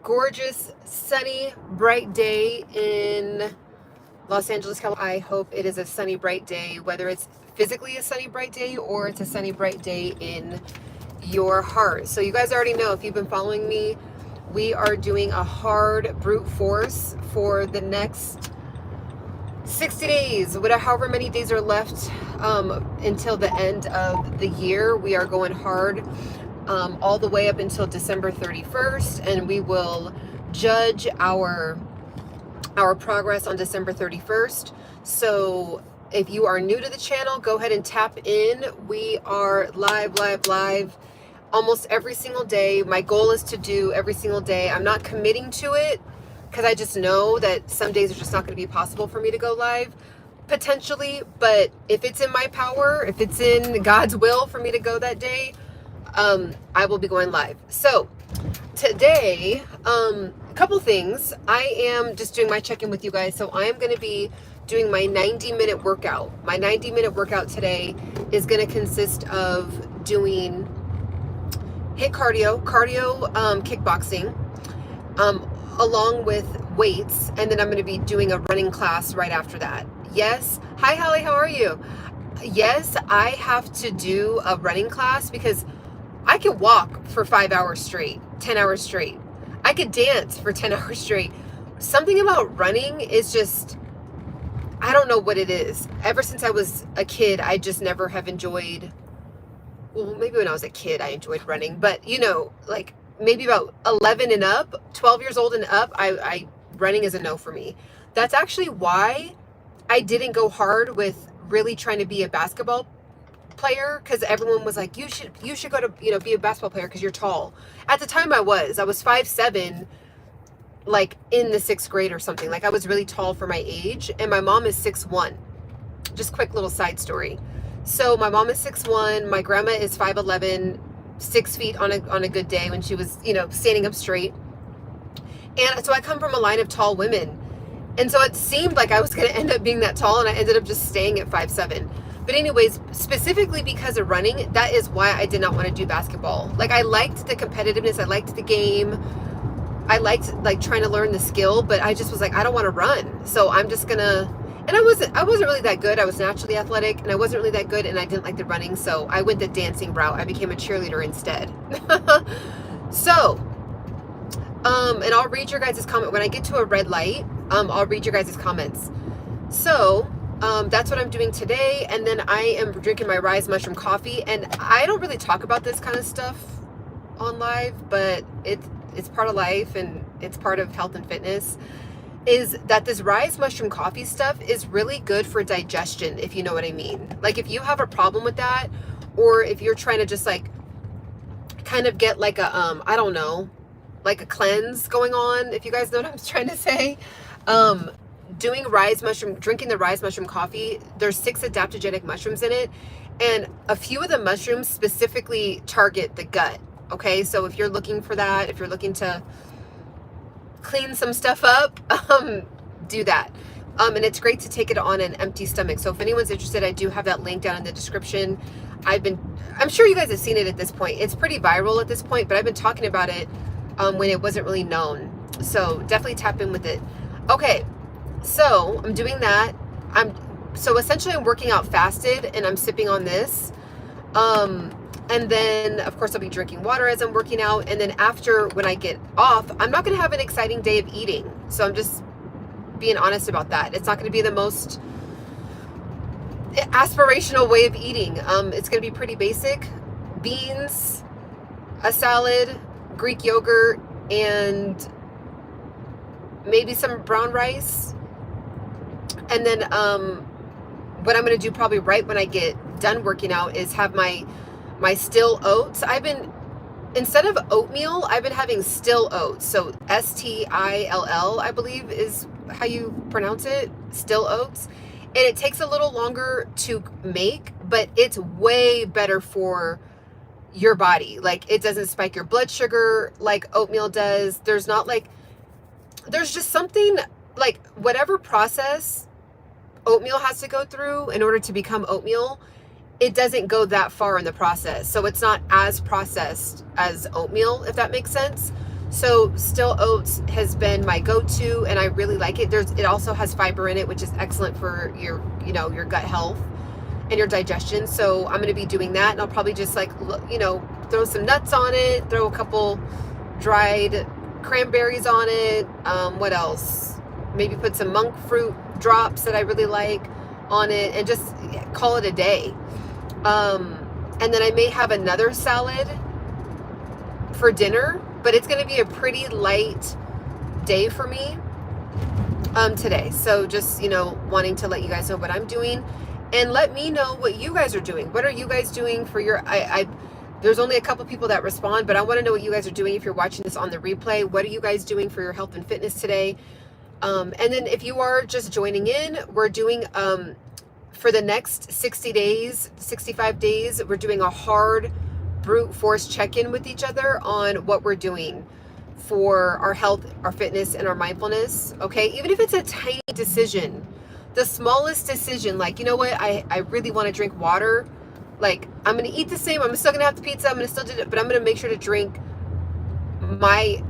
gorgeous, sunny, bright day in Los Angeles, California. I hope it is a sunny, bright day, whether it's physically a sunny, bright day or it's a sunny, bright day in your heart. So you guys already know, if you've been following me, we are doing a hard brute force for the next 60 days, whatever, however many days are left until the end of the year. We are going hard all the way up until December 31st, and we will judge our progress on December 31st. So if you are new to the channel, go ahead and tap in. We are live almost every single day. My goal is to do every single day. I'm not committing to it because I just know that some days are just not going to be possible for me to go live, potentially. But if it's in my power, if it's in God's will for me to go that day, I will be going live. So today, a couple things. I am just doing my check-in with you guys. So I am going to be doing my 90-minute workout. My 90-minute workout today is going to consist of doing HIIT cardio, kickboxing, along with weights, and then I'm going to be doing a running class right after that. Yes. Hi, Holly. How are you? Yes, I have to do a running class because I could walk for 5 hours straight, 10 hours straight. I could dance for 10 hours straight. Something about running is just, I don't know what it is. Ever since I was a kid, I just never have enjoyed, well, maybe when I was a kid, I enjoyed running, but you know, like maybe about 11 and up, 12 years old and up, I running is a no for me. That's actually why I didn't go hard with really trying to be a basketball player, because everyone was like, you should go to, be a basketball player because you're tall. At the time I was 5'7", like in the 6th grade or something. Like I was really tall for my age, and my mom is 6'1". Just quick little side story. So my mom is 6'1", my grandma is 5'11", 6 feet on a good day when she was, standing up straight. And so I come from a line of tall women. And so it seemed like I was going to end up being that tall, and I ended up just staying at 5'7". But anyways, specifically because of running, that is why I did not want to do basketball. Like I liked the competitiveness, I liked the game, I liked like trying to learn the skill, but I just was like, I don't want to run. So I'm just gonna, and I wasn't really that good. I was naturally athletic, and I wasn't really that good, and I didn't like the running, so I went the dancing route. I became a cheerleader instead. So, and I'll read your guys' comment when I get to a red light. I'll read your guys' comments. So, that's what I'm doing today. And then I am drinking my RYZE mushroom coffee. And I don't really talk about this kind of stuff on live, but it's part of life and it's part of health and fitness, is that this RYZE mushroom coffee stuff is really good for digestion, if you know what I mean. Like if you have a problem with that, or if you're trying to just like kind of get like a, I don't know, like a cleanse going on, if you guys know what I'm trying to say, drinking the RYZE mushroom coffee, there's 6 adaptogenic mushrooms in it, and a few of the mushrooms specifically target the gut. Okay, so if you're looking for that, if you're looking to clean some stuff up, do that. And it's great to take it on an empty stomach. So if anyone's interested, I do have that link down in the description. I'm sure you guys have seen it at this point. It's pretty viral at this point, but I've been talking about it when it wasn't really known. So definitely tap in with it. Okay, so I'm doing that. So essentially I'm working out fasted, and I'm sipping on this. And then of course I'll be drinking water as I'm working out. And then after, when I get off, I'm not going to have an exciting day of eating. So I'm just being honest about that. It's not going to be the most aspirational way of eating. It's going to be pretty basic: beans, a salad, Greek yogurt, and maybe some brown rice. And then what I'm going to do probably right when I get done working out is have my still oats. Instead of oatmeal, I've been having still oats. So Still, I believe is how you pronounce it, still oats. And it takes a little longer to make, but it's way better for your body. Like it doesn't spike your blood sugar like oatmeal does. There's just something, like whatever process oatmeal has to go through in order to become oatmeal, it doesn't go that far in the process. So it's not as processed as oatmeal, if that makes sense. So Still Oats has been my go-to, and I really like it. It also has fiber in it, which is excellent for your, your gut health and your digestion. So I'm going to be doing that, and I'll probably just like, throw some nuts on it, throw a couple dried cranberries on it. What else? Maybe put some monk fruit drops that I really like on it, and just call it a day. And then I may have another salad for dinner, but it's going to be a pretty light day for me today. So just, wanting to let you guys know what I'm doing, and let me know what you guys are doing. What are you guys doing for your, there's only a couple people that respond, but I want to know what you guys are doing if you're watching this on the replay. What are you guys doing for your health and fitness today? And then if you are just joining in, we're doing, for the next 60 days, 65 days, we're doing a hard brute force check-in with each other on what we're doing for our health, our fitness, and our mindfulness. Okay, even if it's a tiny decision, the smallest decision, like, you know what, I really want to drink water. Like, I'm going to eat the same, I'm still going to have the pizza, I'm going to still do it, but I'm going to make sure to drink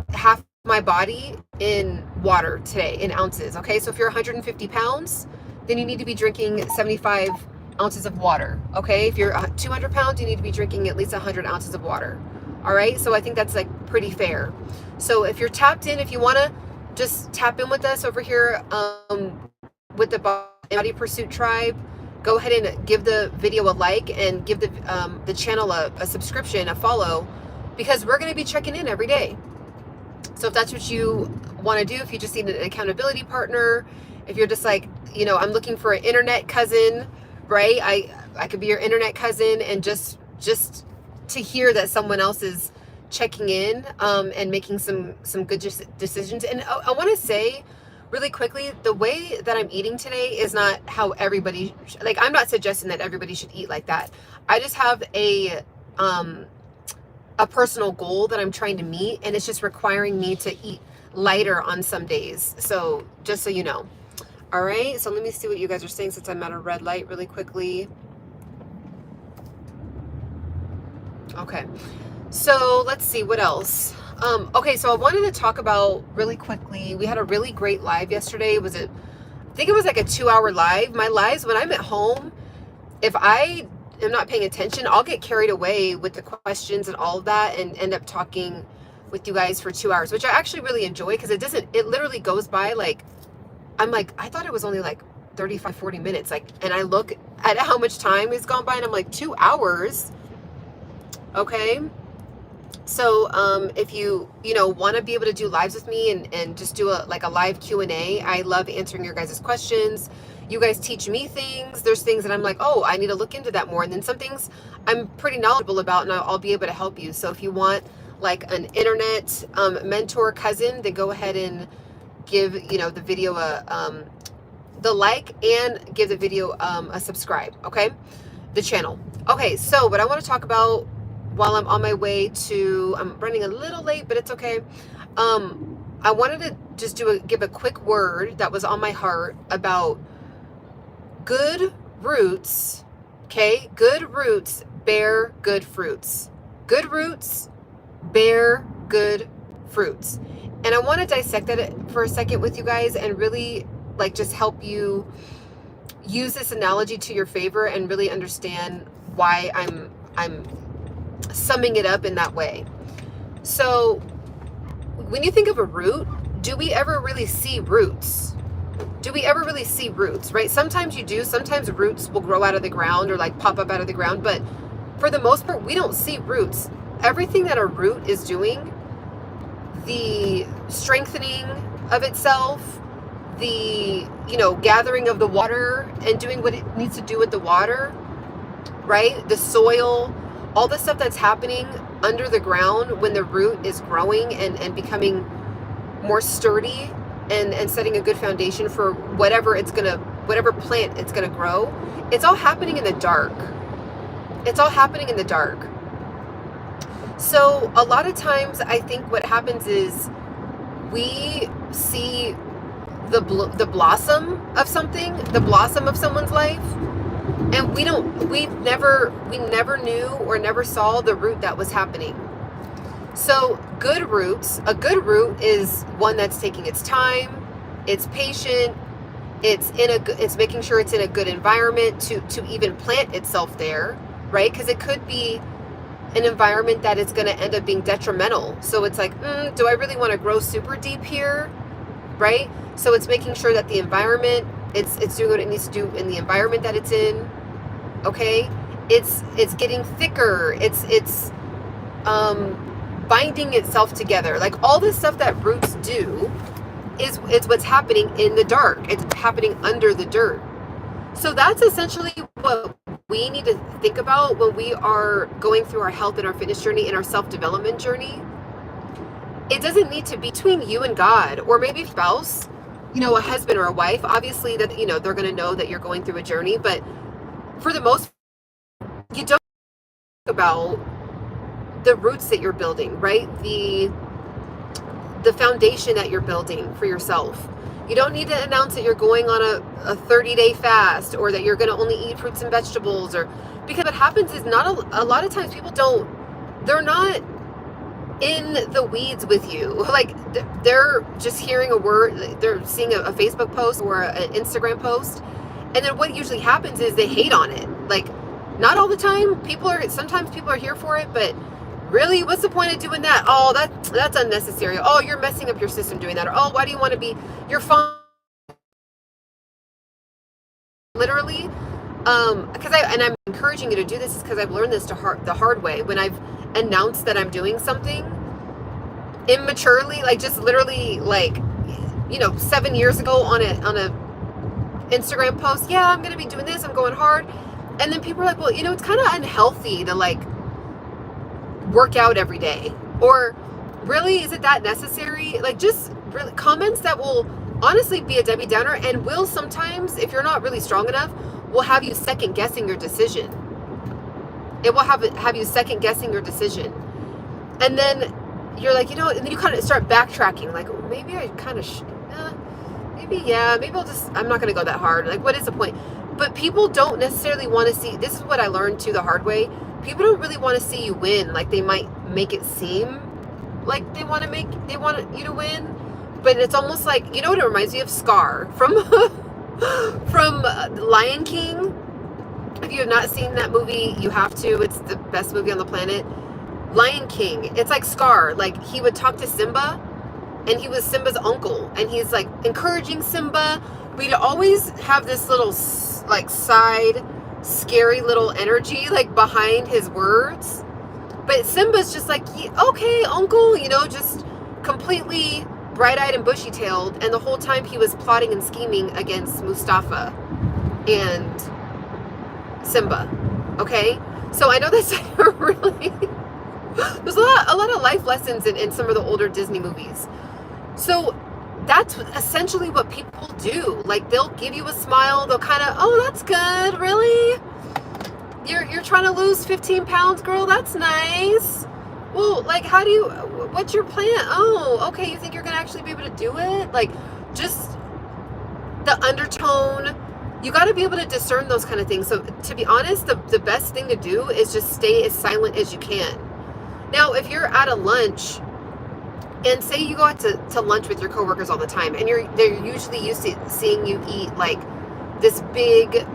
half my body in water today in ounces. Okay, so if you're 150 pounds, then you need to be drinking 75 ounces of water. Okay, if you're 200 pounds, you need to be drinking at least 100 ounces of water. All right, so I think that's like pretty fair. So if you're tapped in, if you want to just tap in with us over here with the Embody Pursuit tribe, go ahead and give the video a like, and give the channel a subscription, a follow, because we're going to be checking in every day. So if that's what you want to do, if you just need an accountability partner, if you're just like, I'm looking for an internet cousin, right? I could be your internet cousin, and just to hear that someone else is checking in and making some good decisions. And I want to say really quickly, the way that I'm eating today is not how everybody, like, I'm not suggesting that everybody should eat like that. I just have a personal goal that I'm trying to meet, and it's just requiring me to eat lighter on some days. So just so you know. All right, so let me see what you guys are saying since I'm at a red light really quickly. Okay, so let's see what else. Okay, so I wanted to talk about really quickly, we had a really great live yesterday. I think it was like a 2-hour live. My lives, when I'm at home, if I am not paying attention, I'll get carried away with the questions and all of that, and end up talking with you guys for 2 hours, which I actually really enjoy, because it literally goes by like, I'm like, I thought it was only like 35, 40 minutes. Like, and I look at how much time has gone by, and I'm like, 2 hours. Okay. So, if you want to be able to do lives with me and just do a live Q&A, I love answering your guys' questions. You guys teach me things. There's things that I'm like, oh, I need to look into that more. And then some things I'm pretty knowledgeable about, and I'll be able to help you. So if you want like an internet mentor cousin, then go ahead and give the video the like, and give the video a subscribe. Okay, the channel. Okay, so what I want to talk about while I'm on my way to, I'm running a little late, but it's okay. I wanted to just give a quick word that was on my heart about good roots. Okay, good roots bear good fruits. Good roots bear good fruits. And I want to dissect that for a second with you guys, and really just help you use this analogy to your favor, and really understand why I'm summing it up in that way. So when you think of a root, do we ever really see roots? Do we ever really see roots, right? Sometimes you do. Sometimes roots will grow out of the ground, or pop up out of the ground, but for the most part, we don't see roots. Everything that a root is doing, the strengthening of itself, the gathering of the water and doing what it needs to do with the water, right? The soil, all the stuff that's happening under the ground when the root is growing and becoming more sturdy and setting a good foundation for whatever plant it's gonna grow. It's all happening in the dark. It's all happening in the dark. So a lot of times I think what happens is we see the blossom of something, the blossom of someone's life, and we never knew or never saw the root that was happening. So a good root is one that's taking its time, it's patient, it's making sure it's in a good environment to even plant itself there, right? Because it could be an environment that is going to end up being detrimental. So it's like, do I really want to grow super deep here, right? So it's making sure that the environment, it's doing what it needs to do in the environment that it's in. Okay, it's getting thicker. It's binding itself together. Like all this stuff that roots do is what's happening in the dark. It's happening under the dirt. So that's essentially what we need to think about when we are going through our health and our fitness journey and our self-development journey. It doesn't need to be between you and God, or maybe a spouse, a husband or a wife. Obviously that, they're going to know that you're going through a journey, but for the most, you don't think about the roots that you're building, right? The foundation that you're building for yourself. You don't need to announce that you're going on a 30-day fast, or that you're going to only eat fruits and vegetables, or because what happens is a lot of times people they're not in the weeds with you. Like they're just hearing a word, they're seeing a Facebook post or an Instagram post, and then what usually happens is they hate on it. Like not all the time. Sometimes people are here for it, but really, what's the point of doing that? Oh, that's unnecessary. Oh, you're messing up your system doing that. Or, oh, why do you want to be, you're fine. Literally, and I'm encouraging you to do this is because I've learned this the hard way. When I've announced that I'm doing something immaturely, like just literally 7 years ago on a Instagram post, yeah, I'm going to be doing this, I'm going hard. And then people are like, well, it's kind of unhealthy to work out every day, or really, is it that necessary? Like just really comments that will honestly be a Debbie Downer, and will sometimes, if you're not really strong enough, will have you second guessing your decision. It will have you second guessing your decision, and then you're like, and then you kind of start backtracking, like, oh, maybe I kind of maybe I'm not going to go that hard. Like, what is the point? But people don't necessarily want to see, this is what I learned too the hard way, people don't really want to see you win. Like they might make it seem like they want you to win, but it's almost like, what it reminds me of? Scar from Lion King. If you have not seen that movie, you have to. It's the best movie on the planet. Lion King. It's like Scar. Like he would talk to Simba, and he was Simba's uncle, and he's like encouraging Simba, but he'd always have this little side scary little energy behind his words. But Simba's just like, okay, uncle, just completely bright-eyed and bushy-tailed, and the whole time he was plotting and scheming against Mustafa and Simba. Okay, so I know that's really there's a lot of life lessons in some of the older Disney movies. So that's essentially what people do. Like they'll give you a smile, they'll kind of, oh, that's good, really? You're trying to lose 15 pounds, girl? That's nice. Well, what's your plan? Oh, okay, you think you're gonna actually be able to do it? Like, just the undertone, you got to be able to discern those kind of things. So to be honest, the best thing to do is just stay as silent as you can. Now, if you're at a lunch, and say you go out to lunch with your coworkers all the time, and they're usually used to seeing you eat this big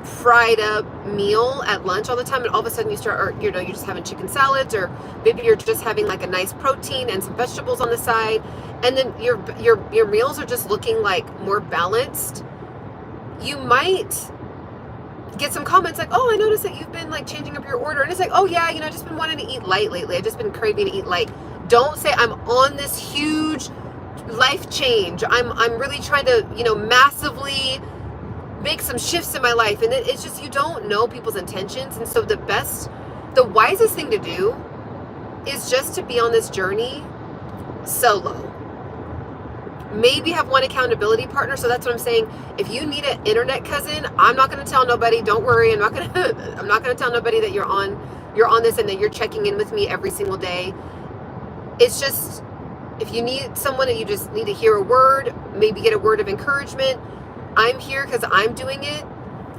fried up meal at lunch all the time, and all of a sudden you start, or you're just having chicken salads, or maybe you're just having a nice protein and some vegetables on the side, and then your meals are just looking more balanced. You might get some comments like, oh, I noticed that you've been changing up your order, and it's like, oh yeah, I've just been wanting to eat light lately. I've just been craving to eat light. Don't say I'm on this huge life change. I'm really trying to, massively make some shifts in my life. And it's just, you don't know people's intentions. And so the wisest thing to do is just to be on this journey solo. Maybe have one accountability partner. So that's what I'm saying. If you need an internet cousin, I'm not going to tell nobody. Don't worry. I'm not going to tell nobody that you're on this and that you're checking in with me every single day. It's just, if you need someone and you just need to hear a word, maybe get a word of encouragement, I'm here because I'm doing it.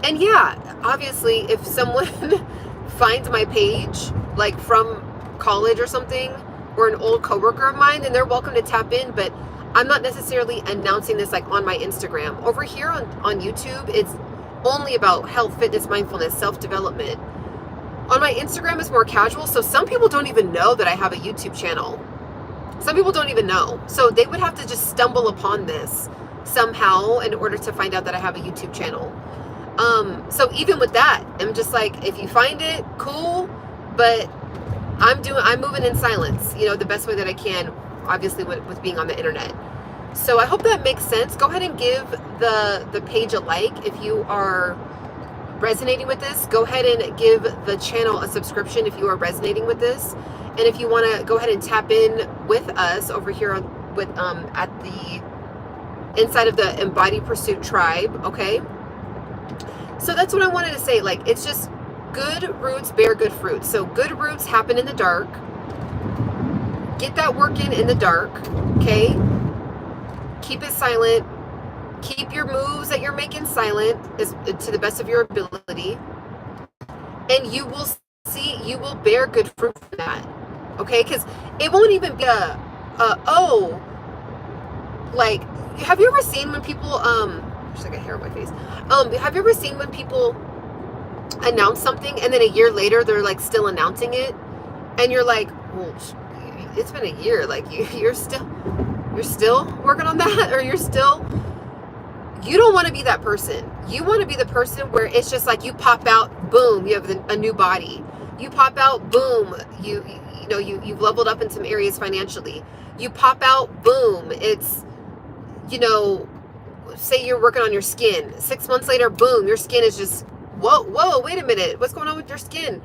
And yeah, obviously, if someone finds my page, from college or something, or an old coworker of mine, then they're welcome to tap in, but I'm not necessarily announcing this like on my Instagram. Over here on YouTube, it's only about health, fitness, mindfulness, self-development. On my Instagram, it's more casual, so some people don't even know that I have a YouTube channel. Some people don't even know. So they would have to just stumble upon this somehow in order to find out that I have a YouTube channel. So even with that, I'm just like, if you find it, cool, but I'm moving in silence, you know, the best way that I can, obviously with being on the internet. So I hope that makes sense. Go ahead and give the page a like if you are resonating with this. Go ahead and give the channel a subscription if you are resonating with this. And if you want to go ahead and tap in with us over here at the inside of the Embody Pursuit tribe, okay? So that's what I wanted to say. Like, it's just good roots bear good fruits. So good roots happen in the dark. Get that work in the dark, okay? Keep it silent. Keep your moves that you're making silent to the best of your ability. And you will see, you will bear good fruit from that, okay? Because it won't even be like, have you ever seen when people, just like a hair on my face. Have you ever seen when people announce something and then a year later they're like still announcing it, and you're like, well, it's been a year, like you're still working on that, or you don't want to be that person. You want to be the person where it's just like you pop out, boom, you have a new body. You pop out, boom, you've leveled up in some areas financially. You pop out, boom, it's, you know, say you're working on your skin. 6 months later, boom, your skin is just, whoa, wait a minute, what's going on with your skin?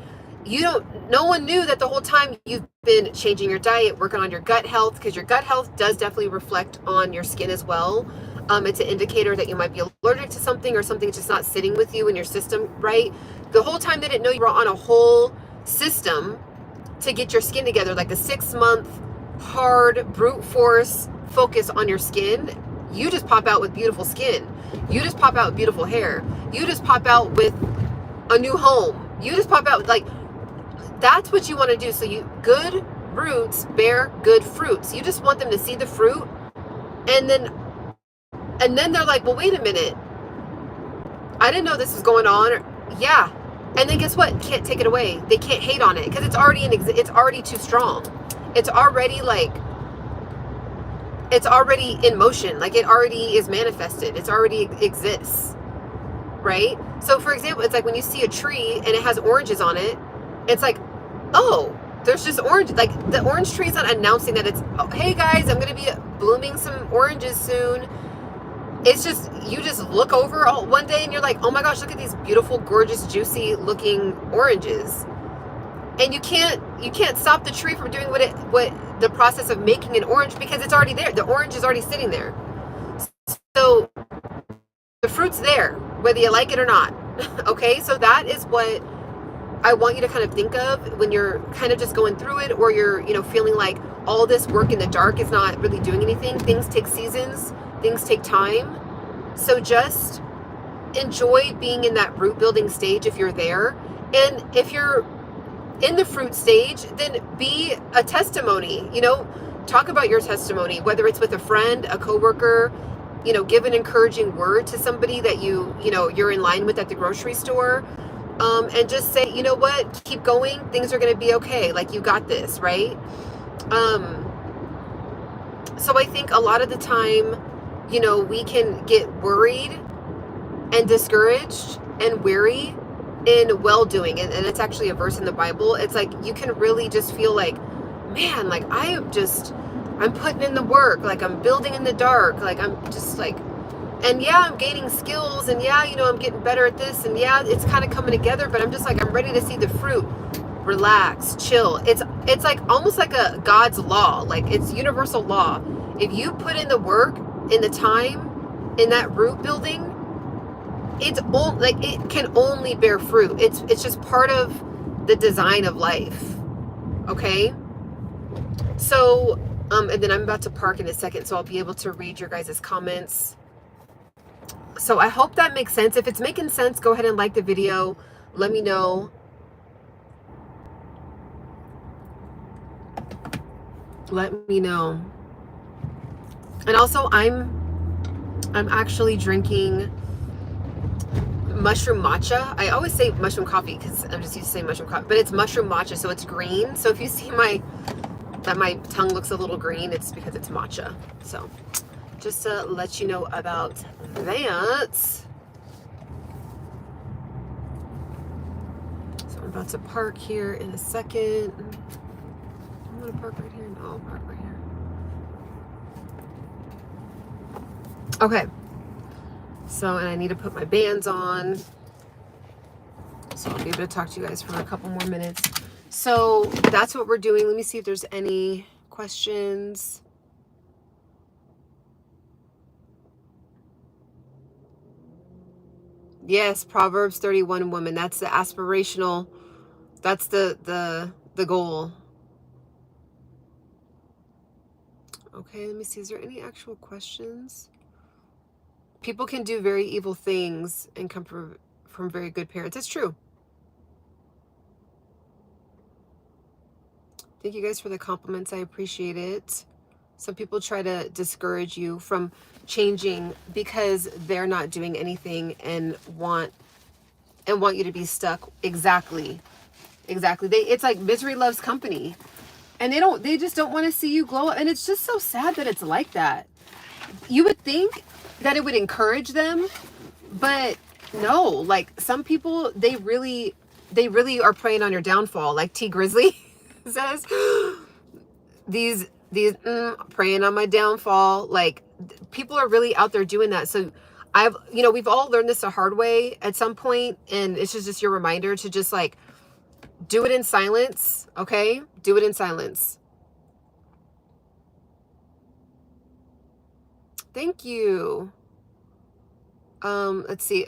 No one knew that the whole time you've been changing your diet, working on your gut health, because your gut health does definitely reflect on your skin as well. It's an indicator that you might be allergic to something, or something's just not sitting with you in your system right. The whole time they didn't know you were on a whole system to get your skin together, like a 6-month hard brute force focus on your skin. You just pop out with beautiful skin. You just pop out with beautiful hair. You just pop out with a new home. You just pop out, like, that's what you want to do. So good roots bear good fruits. You just want them to see the fruit, and then they're like, well, wait a minute, I didn't know this was going on. Yeah. And then guess what? Can't take it away. They can't hate on it because it's already it's already too strong. It's already in motion. Like, it already is manifested. It's already exists. Right? So for example, it's like when you see a tree and it has oranges on it, it's like, oh, there's just orange. Like, the orange tree is not announcing that it's, oh, hey guys, I'm going to be blooming some oranges soon. It's just, you just look over one day and you're like, oh my gosh, look at these beautiful, gorgeous, juicy looking oranges. And you can't stop the tree from doing what the process of making an orange, because it's already there. The orange is already sitting there. So the fruit's there, whether you like it or not. Okay, so that is what I want you to kind of think of when you're kind of just going through it, or you're, feeling like all this work in the dark is not really doing anything. Things take seasons, things take time. So just enjoy being in that root building stage if you're there. And if you're in the fruit stage, then be a testimony, talk about your testimony, whether it's with a friend, a coworker, give an encouraging word to somebody that you're in line with at the grocery store. And just say, you know what, keep going. Things are going to be okay. Like, you got this, right? So I think a lot of the time, we can get worried and discouraged and weary in well-doing. And it's actually a verse in the Bible. It's like, you can really just feel like, man, like, I'm putting in the work. Like, I'm building in the dark. Like, I'm just like, and yeah, I'm gaining skills, and yeah, I'm getting better at this, and yeah, it's kind of coming together, but I'm just like, I'm ready to see the fruit. Relax, chill. It's like almost like a God's law. Like, it's universal law. If you put in the work, in the time, in that root building, it can only bear fruit. It's just part of the design of life. Okay? So, and then I'm about to park in a second, so I'll be able to read your guys' comments. So I hope that makes sense. If it's making sense, go ahead and like the video. Let me know. let me know. And also I'm actually drinking mushroom matcha. I always say mushroom coffee because I'm just used to saying mushroom coffee, but it's mushroom matcha, so it's green. So if you see that my tongue looks a little green, it's because it's matcha. So just to let you know about that. So I'm about to park here in a second. I'm gonna park right here. No, I'll park right here. Okay. So, and I need to put my bands on. So I'll be able to talk to you guys for a couple more minutes. So that's what we're doing. Let me see if there's any questions. Yes, Proverbs 31 woman. That's the aspirational. That's the goal. Okay, let me see. Is there any actual questions? People can do very evil things and come from very good parents. It's true. Thank you guys for the compliments. I appreciate it. Some people try to discourage you from changing because they're not doing anything and want you to be stuck. Exactly. It's like misery loves company. And they just don't want to see you glow up. And it's just so sad that it's like that. You would think that it would encourage them, but no, like some people, they really are preying on your downfall. Like T Grizzly says, these preying on my downfall. Like people are really out there doing that. So we've all learned this the hard way at some point, and it's just your reminder to just like do it in silence. Okay, do it in silence. Thank you. Let's see.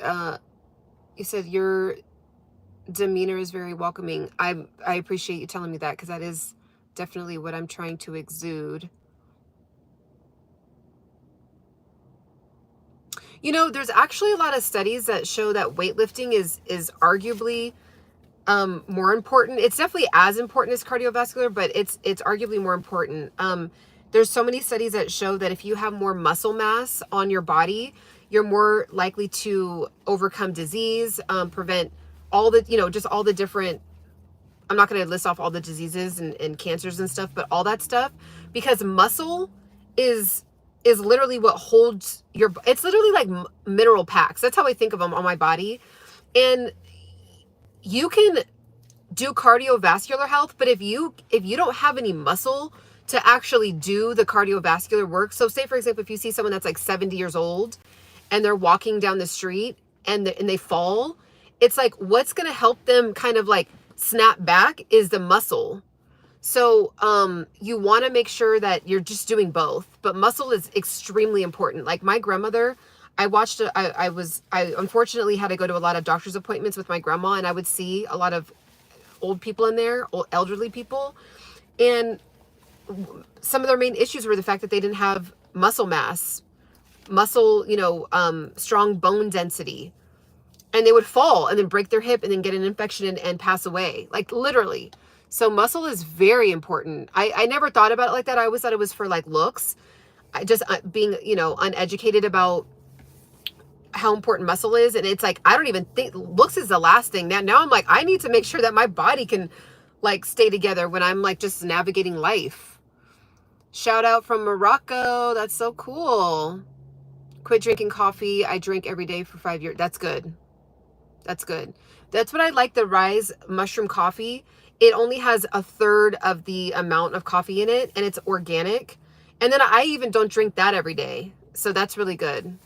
You said your demeanor is very welcoming. I appreciate you telling me that, because that is definitely what I'm trying to exude. There's actually a lot of studies that show that weightlifting is arguably more important. It's definitely as important as cardiovascular, but it's arguably more important. There's so many studies that show that if you have more muscle mass on your body, you're more likely to overcome disease, prevent all the, just all the different, I'm not going to list off all the diseases and cancers and stuff, but all that stuff, because muscle is literally what holds it's literally like mineral packs. That's how I think of them on my body. And you can do cardiovascular health, but if you don't have any muscle to actually do the cardiovascular work. So say, for example, if you see someone that's like 70 years old and they're walking down the street and they fall, it's like, what's going to help them kind of like snap back is the muscle. So you want to make sure that you're just doing both, but muscle is extremely important. Like my grandmother, I unfortunately had to go to a lot of doctor's appointments with my grandma, and I would see a lot of old people in there, elderly people. And some of their main issues were the fact that they didn't have muscle mass, strong bone density, and they would fall and then break their hip and then get an infection and pass away, like literally. So muscle is very important. I never thought about it like that. I always thought it was for like looks. I just being, uneducated about how important muscle is. And it's like, I don't even think looks is the last thing. Now I'm like, I need to make sure that my body can like stay together when I'm like just navigating life. Shout out from Morocco. That's so cool. Quit drinking coffee. I drink every day for 5 years. That's good. That's good. That's what I like. The RYZE mushroom coffee. It only has 1/3 of the amount of coffee in it, and it's organic. And then I even don't drink that every day. So that's really good.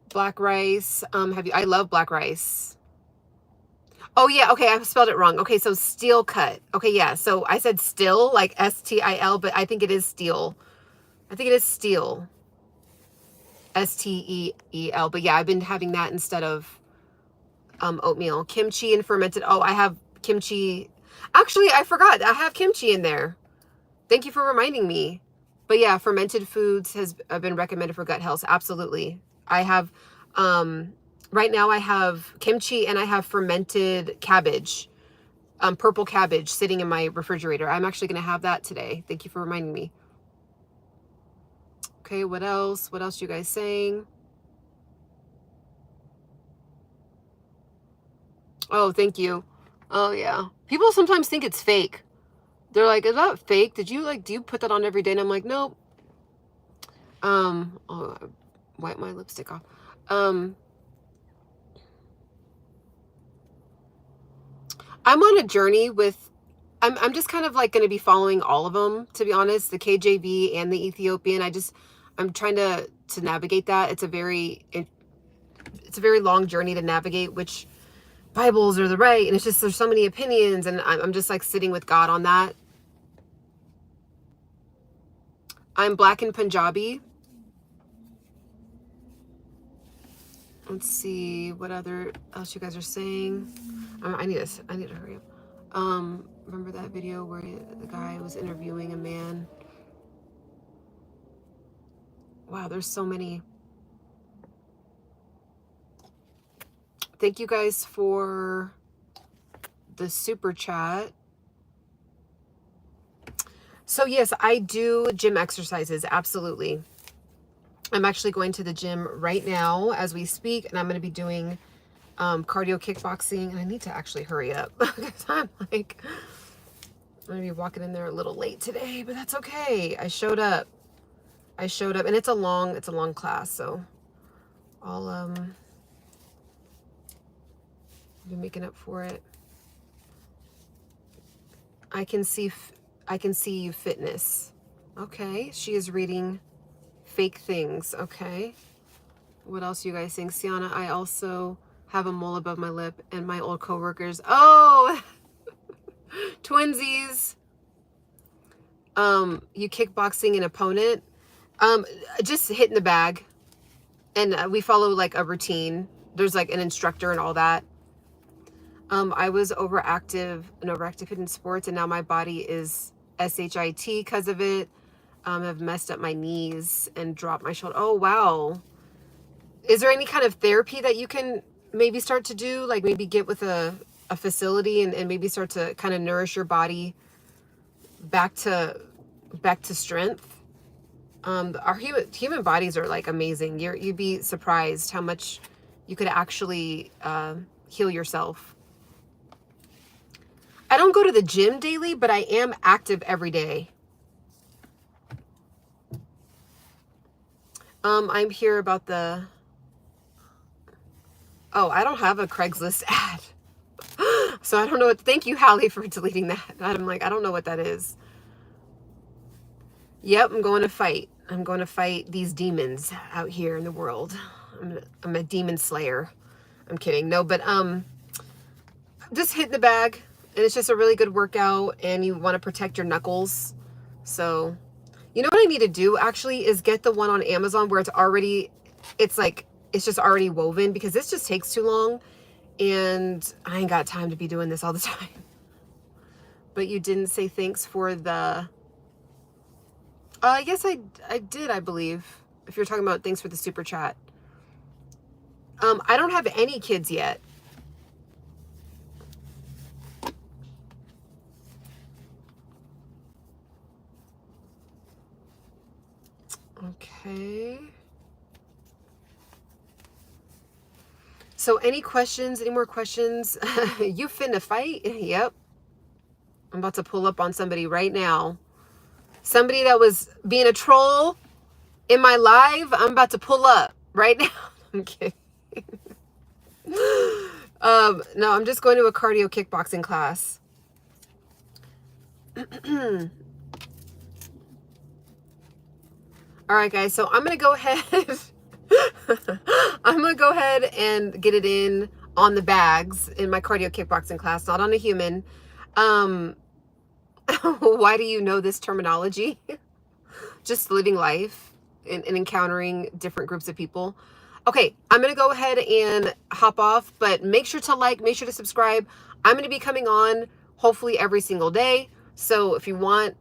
Black rice. I love black rice. Oh yeah, okay, I spelled it wrong. Okay, so steel cut. Okay, yeah. So I said still, like STIL, but I think it is steel. I think it is steel. STEEL. But yeah, I've been having that instead of oatmeal. Kimchi and fermented. Oh, I have kimchi. Actually, I forgot. I have kimchi in there. Thank you for reminding me. But yeah, fermented foods has been recommended for gut health. Absolutely. I have, right now I have kimchi and I have fermented cabbage. purple cabbage sitting in my refrigerator. I'm actually going to have that today. Thank you for reminding me. Okay, what else? What else you guys saying? Oh, thank you. Oh, yeah. People sometimes think it's fake. They're like, is that fake? Did you like, do you put that on every day? And I'm like, nope. Oh, I wipe my lipstick off. I'm on a journey with, I'm just kind of like going to be following all of them, to be honest, the KJV and the Ethiopian. I'm trying to navigate that. It's a very long journey to navigate which Bibles are the right. And it's just, there's so many opinions, and I'm just like sitting with God on that. I'm Black and Punjabi. Let's see what other else you guys are saying. I need to hurry up. Remember that video where the guy was interviewing a man? Wow, there's so many. Thank you guys for the super chat. So yes, I do gym exercises, absolutely. I'm actually going to the gym right now as we speak, and I'm going to be doing cardio kickboxing, and I need to actually hurry up because I'm going to be walking in there a little late today, but that's okay. I showed up, and it's a long class, so I'll be making up for it. I can see you fitness. Okay, she is reading fake things. Okay, what else you guys think? Ciana, I also have a mole above my lip, and my old coworkers. Oh, twinsies. You kickboxing an opponent. Just hitting the bag, and we follow like a routine. There's like an instructor and all that. I was overactive in sports, and now my body is SHIT because of it. I've messed up my knees and dropped my shoulder. Oh, wow. Is there any kind of therapy that you can maybe start to do? Like maybe get with a facility and maybe start to kind of nourish your body back to strength? Our human bodies are like amazing. You'd be surprised how much you could actually heal yourself. I don't go to the gym daily, but I am active every day. I'm here about the... Oh, I don't have a Craigslist ad. So I don't know what... Thank you, Hallie, for deleting that. I'm like, I don't know what that is. Yep, I'm going to fight. I'm going to fight these demons out here in the world. I'm a demon slayer. I'm kidding. No, but just hit the bag. And it's just a really good workout, and you want to protect your knuckles. So, you know what I need to do actually is get the one on Amazon where it's just already woven, because this just takes too long, and I ain't got time to be doing this all the time. But you didn't say thanks for the... yes, I did, I believe. If you're talking about thanks for the super chat. I don't have any kids yet. Okay. So any questions? Any more questions? You finna fight? Yep. I'm about to pull up on somebody right now. Somebody that was being a troll in my live, I'm about to pull up right now. I'm kidding. No, I'm just going to a cardio kickboxing class. All right, guys, so I'm going to go ahead. I'm going to go ahead and get it in on the bags in my cardio kickboxing class, not on a human. Why do you know this terminology? Just living life and encountering different groups of people. Okay, I'm going to go ahead and hop off, but make sure to like, make sure to subscribe. I'm going to be coming on hopefully every single day. So if you want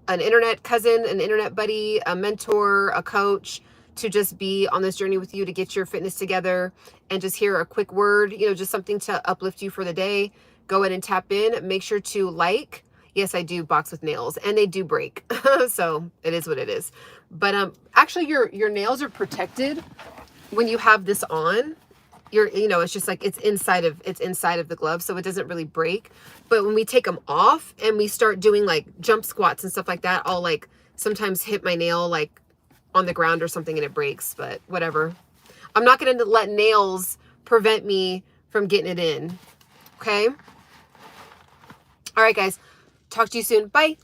an internet cousin, an internet buddy, a mentor, a coach to just be on this journey with you to get your fitness together and just hear a quick word, just something to uplift you for the day, go ahead and tap in. Make sure to like. Yes, I do box with nails, and they do break. So it is what it is. But actually your nails are protected when you have this on. It's just like it's inside of the glove, so it doesn't really break. But when we take them off and we start doing like jump squats and stuff like that, I'll like sometimes hit my nail like on the ground or something and it breaks, but whatever. I'm not going to let nails prevent me from getting it in. Okay? All right, guys. Talk to you soon. Bye.